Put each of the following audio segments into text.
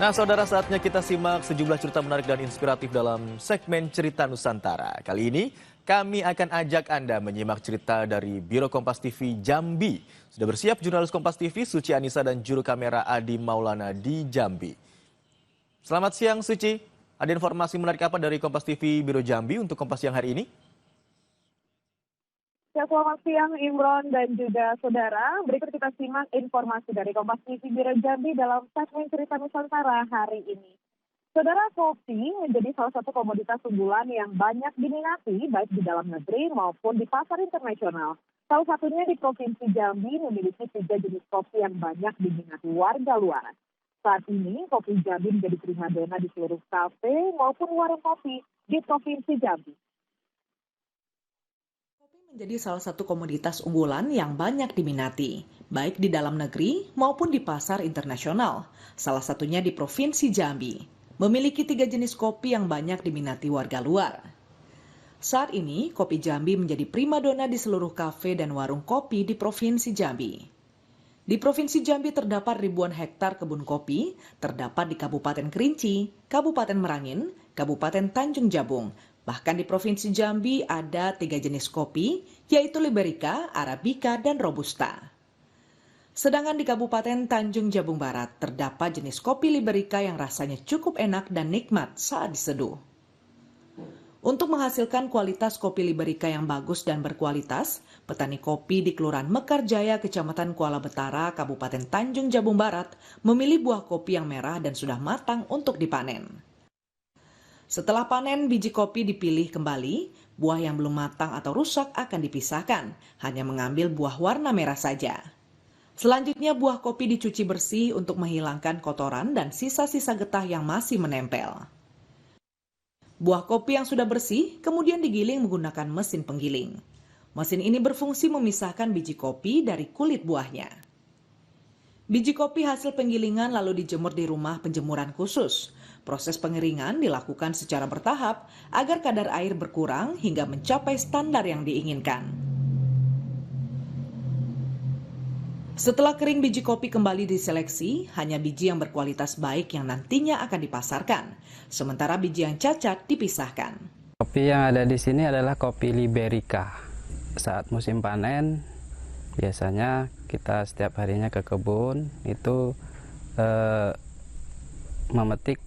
Nah, saudara, saatnya kita simak sejumlah cerita menarik dan inspiratif dalam segmen Cerita Nusantara. Kali ini kami akan ajak Anda menyimak cerita dari Biro Kompas TV Jambi. Sudah bersiap jurnalis Kompas TV Suci Anissa dan juru kamera Adi Maulana di Jambi. Selamat siang Suci, ada informasi menarik apa dari Kompas TV Biro Jambi untuk Kompas siang hari ini? Ya, selamat siang Imron dan juga saudara. Berikut kita simak informasi dari Kompas TV Biro Jambi dalam segmen Cerita Nusantara hari ini. Saudara, kopi menjadi salah satu komoditas unggulan yang banyak diminati baik di dalam negeri maupun di pasar internasional. Salah satunya di Provinsi Jambi memiliki 3 jenis kopi yang banyak diminati warga luar. Saat ini kopi Jambi menjadi primadona di seluruh kafe maupun warung kopi di Provinsi Jambi. Menjadi salah satu komoditas unggulan yang banyak diminati, baik di dalam negeri maupun di pasar internasional. Salah satunya di Provinsi Jambi, memiliki 3 jenis kopi yang banyak diminati warga luar. Saat ini, kopi Jambi menjadi primadona di seluruh kafe dan warung kopi di Provinsi Jambi. Di Provinsi Jambi terdapat ribuan hektar kebun kopi, terdapat di Kabupaten Kerinci, Kabupaten Merangin, Kabupaten Tanjung Jabung. Bahkan di Provinsi Jambi ada 3 jenis kopi, yaitu Liberica, Arabica, dan Robusta. Sedangkan di Kabupaten Tanjung Jabung Barat terdapat jenis kopi Liberica yang rasanya cukup enak dan nikmat saat diseduh. Untuk menghasilkan kualitas kopi Liberica yang bagus dan berkualitas, petani kopi di Kelurahan Mekarjaya, Kecamatan Kuala Betara, Kabupaten Tanjung Jabung Barat, memilih buah kopi yang merah dan sudah matang untuk dipanen. Setelah panen, biji kopi dipilih kembali, buah yang belum matang atau rusak akan dipisahkan, hanya mengambil buah warna merah saja. Selanjutnya, buah kopi dicuci bersih untuk menghilangkan kotoran dan sisa-sisa getah yang masih menempel. Buah kopi yang sudah bersih kemudian digiling menggunakan mesin penggiling. Mesin ini berfungsi memisahkan biji kopi dari kulit buahnya. Biji kopi hasil penggilingan lalu dijemur di rumah penjemuran khusus. Proses pengeringan dilakukan secara bertahap agar kadar air berkurang hingga mencapai standar yang diinginkan. Setelah kering, biji kopi kembali diseleksi, hanya biji yang berkualitas baik yang nantinya akan dipasarkan, sementara biji yang cacat dipisahkan. Kopi yang ada di sini adalah kopi Liberica. Saat musim panen, biasanya kita setiap harinya ke kebun itu memetik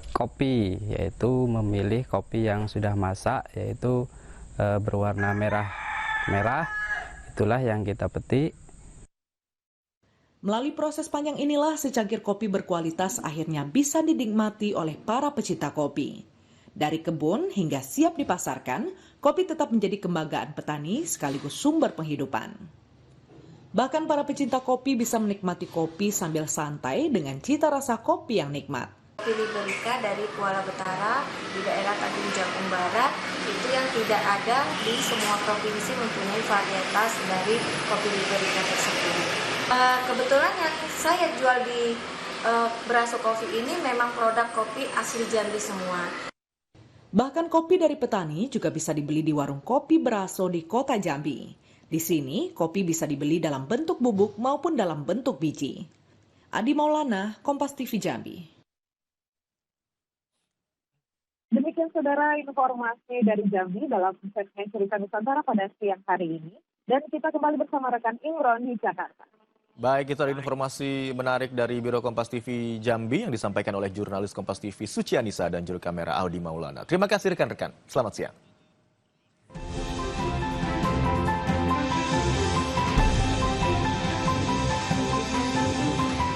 kopi, yaitu memilih kopi yang sudah masak, yaitu berwarna merah, itulah yang kita petik. Melalui proses panjang inilah secangkir kopi berkualitas akhirnya bisa dinikmati oleh para pecinta kopi. Dari kebun hingga siap dipasarkan, kopi tetap menjadi kebanggaan petani sekaligus sumber penghidupan. Bahkan para pecinta kopi bisa menikmati kopi sambil santai dengan cita rasa kopi yang nikmat. Kopi Liberica dari Kuala Betara di daerah Tanjung Jabung Barat itu yang tidak ada di semua provinsi mempunyai varietas dari kopi Liberica tersebut. Kebetulan yang saya jual di Beraso Coffee ini memang produk kopi asli Jambi semua. Bahkan kopi dari petani juga bisa dibeli di warung kopi Beraso di kota Jambi. Di sini kopi bisa dibeli dalam bentuk bubuk maupun dalam bentuk biji. Adi Maulana, Kompas TV Jambi. Demikian saudara informasi dari Jambi dalam segmen Cerita Nusantara pada siang hari ini. Dan kita kembali bersama rekan Imron di Jakarta. Baik, itu ada informasi menarik dari Biro Kompas TV Jambi yang disampaikan oleh jurnalis Kompas TV Suci Anissa dan juru kamera Adi Maulana. Terima kasih rekan-rekan, selamat siang.